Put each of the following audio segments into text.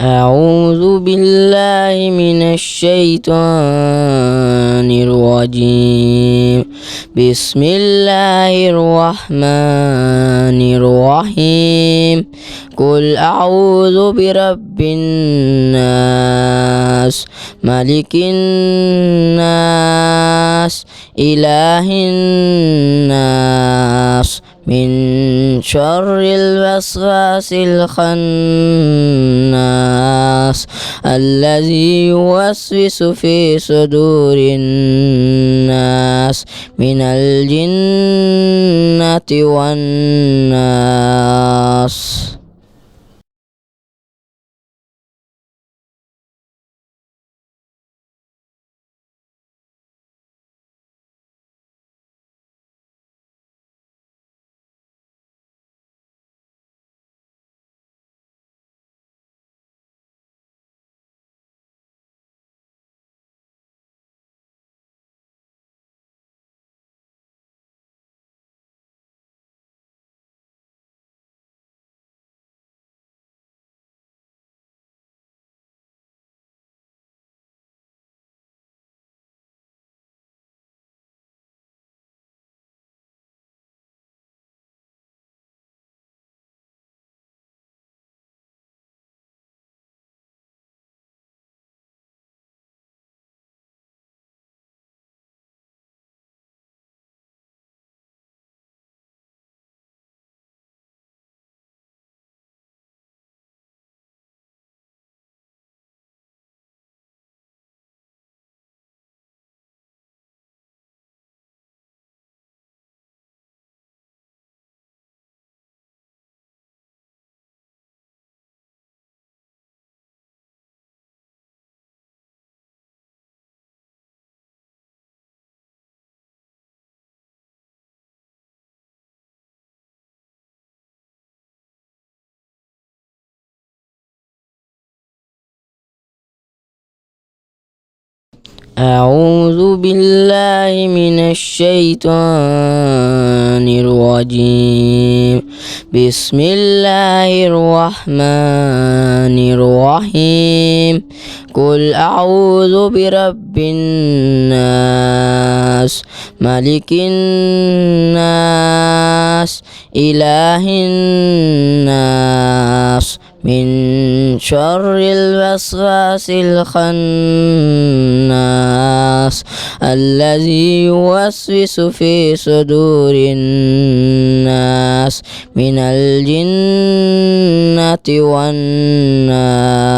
أعوذ بالله من الشيطان الرجيم. بسم الله الرحمن الرحيم. قل أعوذ برب الناس ملك الناس إله الناس من شر الوسواس الخناس الذي يوسوس في صدور الناس من الجنة والناس. أعوذ بالله من الشيطان الرجيم. بسم الله الرحمن الرحيم. قل أعوذ برب الناس ملك الناس إله الناس من شر الوسواس الخناس الذي يوسوس في صدور الناس من الجنة والناس.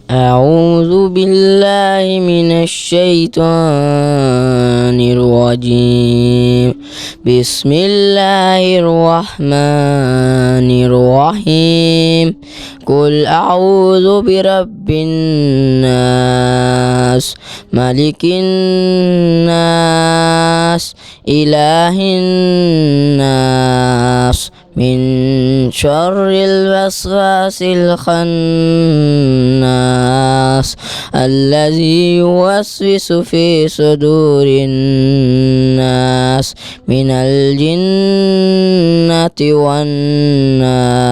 أعوذ بالله من الشيطان الرجيم. بسم الله الرحمن الرحيم قل أعوذ برب الناس ملك الناس إله الناس من شر الوسواس الخناس الذي يوسوس في صدور الناس من الجنة والناس.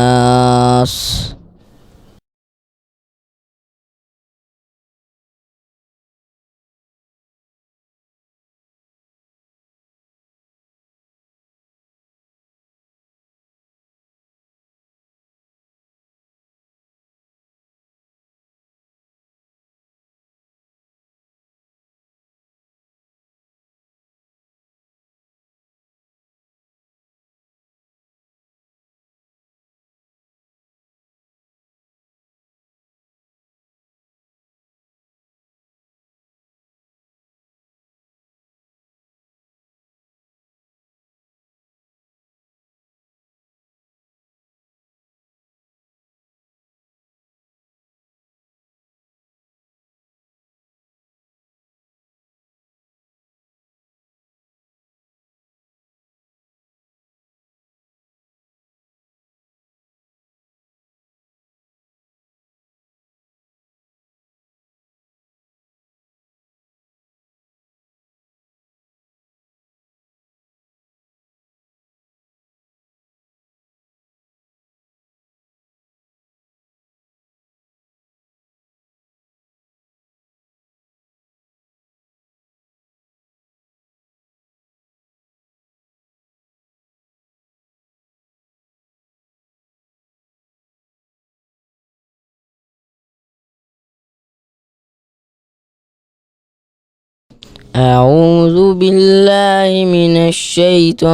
أعوذ بالله من الشيطان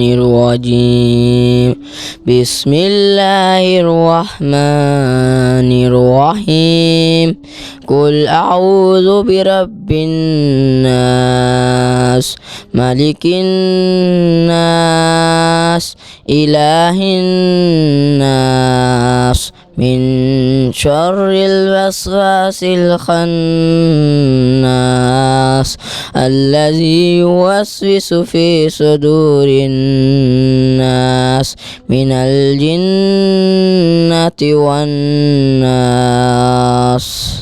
الرجيم بسم الله الرحمن الرحيم قل أعوذ برب الناس ملك الناس إله الناس من شر الوسواس الخناس الذي يوسوس في صدور الناس من الجنة والناس.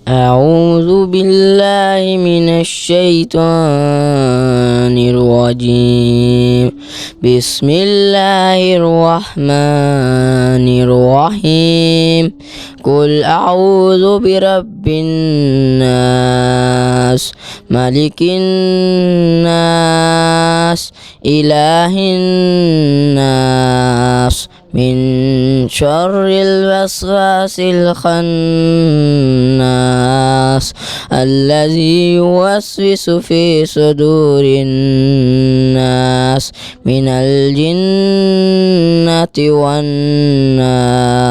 أعوذ بالله من الشيطان الرجيم بسم الله الرحمن الرحيم قل أعوذ برب الناس ملك الناس إله الناس من شر الوسواس الخناس الذي يوسوس في صدور الناس من الجنة والناس.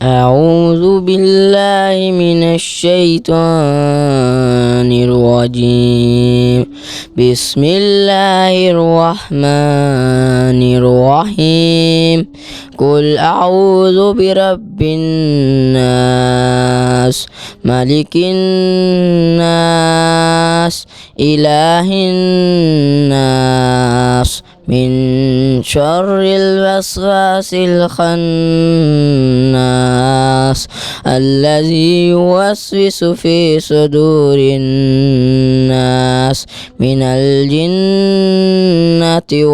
أعوذ بالله من الشيطان الرجيم. بسم الله الرحمن الرحيم. قل أعوذ برب الناس ملك الناس إله الناس من شر الوسواس الخناس الذي يوسوس في صدور الناس من الجنة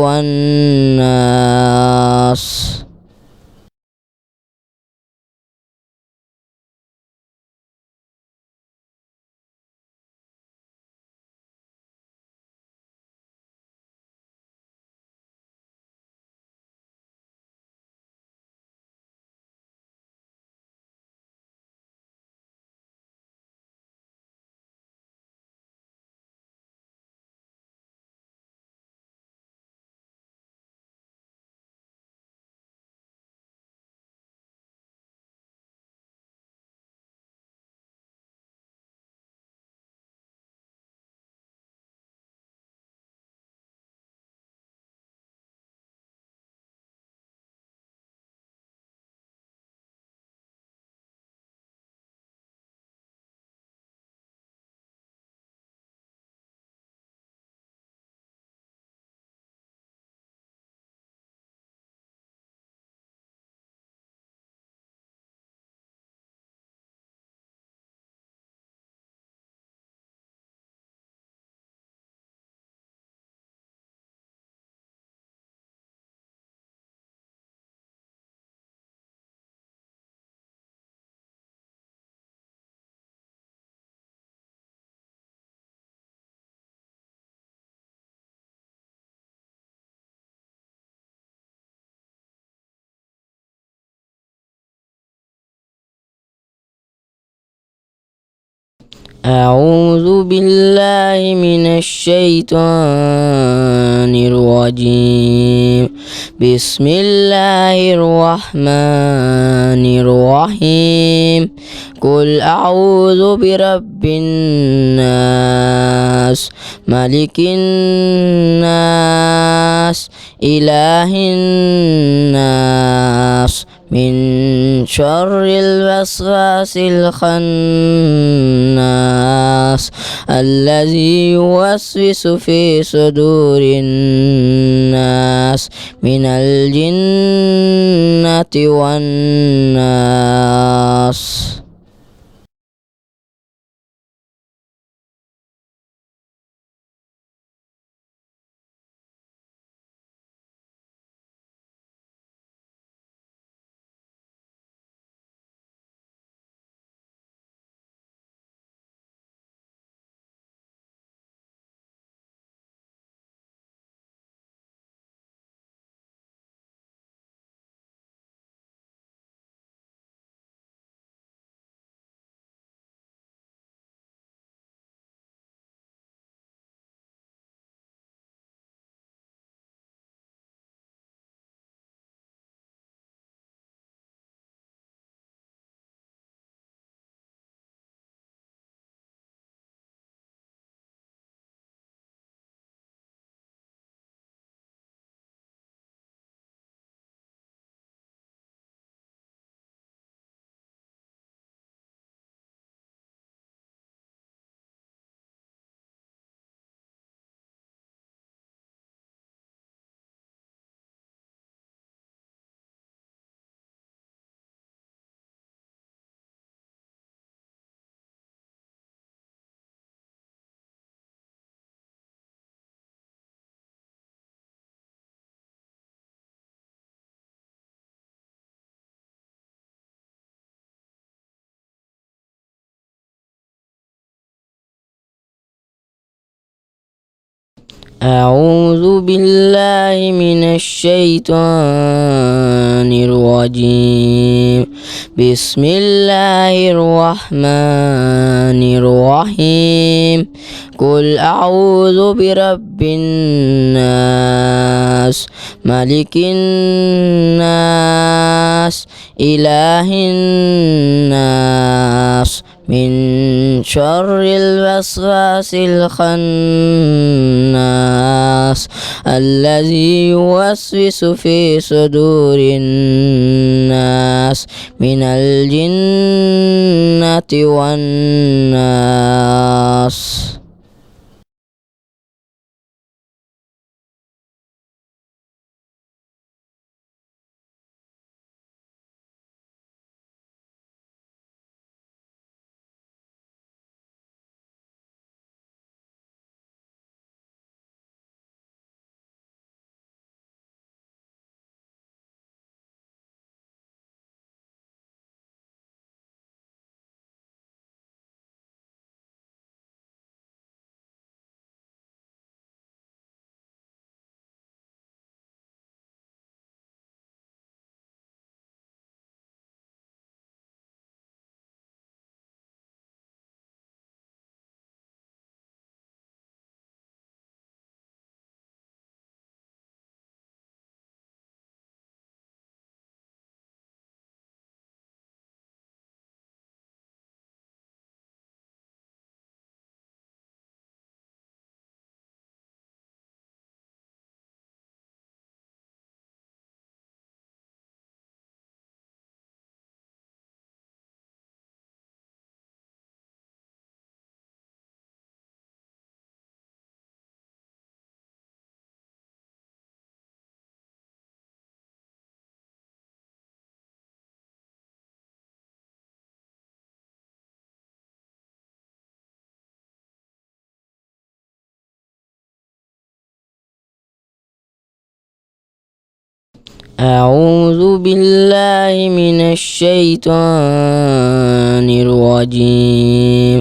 والناس. أعوذ بالله من الشيطان الرجيم. بسم الله الرحمن الرحيم. قل أعوذ برب الناس ملك الناس إله الناس من شر الوسواس الخناس الذي يوسوس في صدور الناس من الجنة والناس. أعوذ بالله من الشيطان الرجيم. بسم الله الرحمن الرحيم. قل أعوذ برب الناس ملك الناس إله الناس من شر الوسواس الخناس الذي يوسوس في صدور الناس من الجنة والناس. أعوذ بالله من الشيطان الرجيم.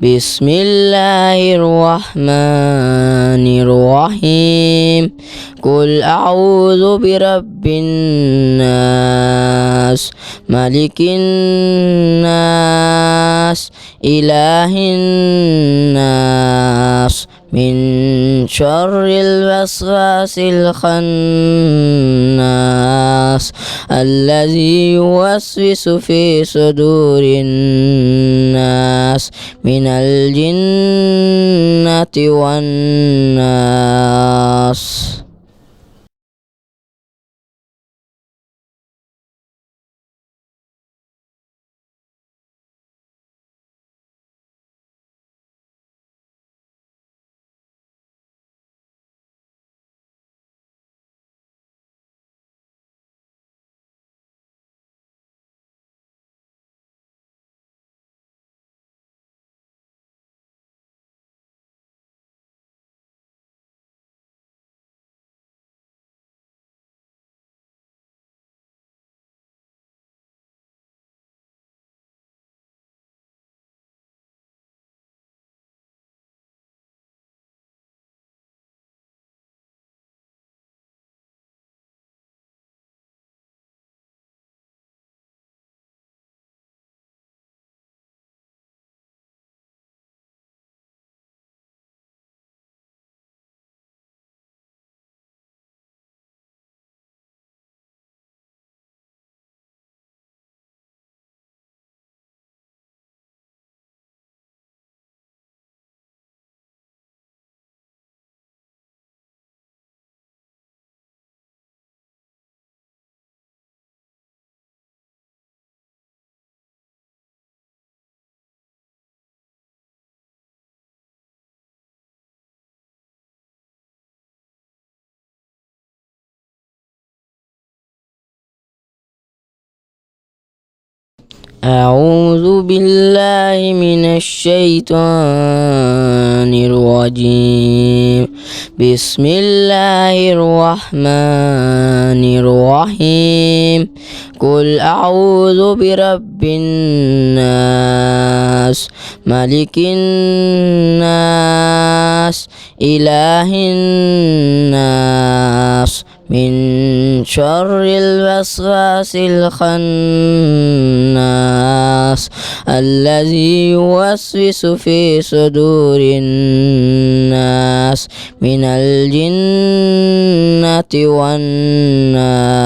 بسم الله الرحمن الرحيم. قل أعوذ برب الناس ملك الناس إله الناس من شر الوسواس الخناس الذي يوسوس في صدور الناس من الجنة والناس. أعوذ بالله من الشيطان الرجيم. بسم الله الرحمن الرحيم. قل أعوذ برب الناس ملك الناس إله الناس من شر الوسواس الخناس الذي يوسوس في صدور الناس من الجنة والناس.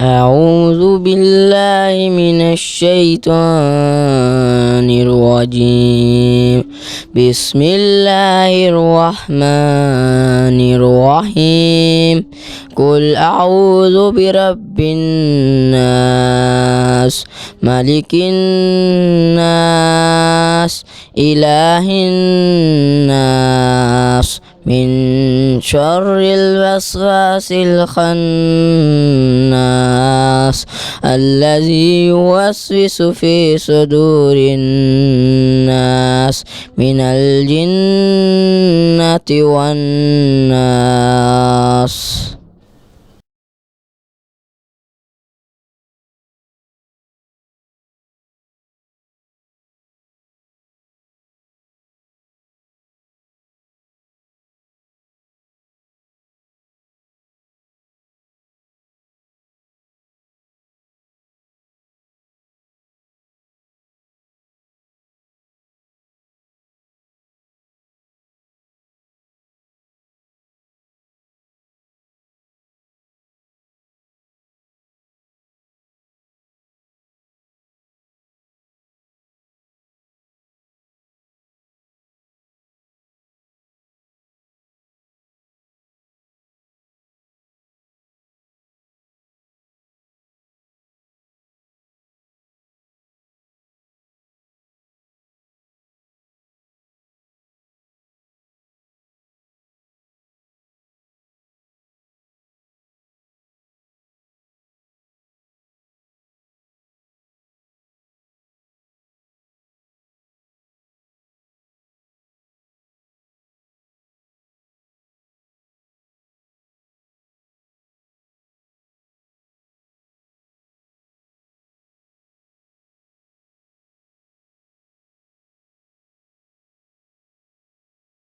أعوذ بالله من الشيطان الرجيم. بسم الله الرحمن الرحيم. قل أعوذ برب الناس ملك الناس إله الناس من شر الوسواس الخناس الذي يوسوس في صدور الناس من الجنة والناس.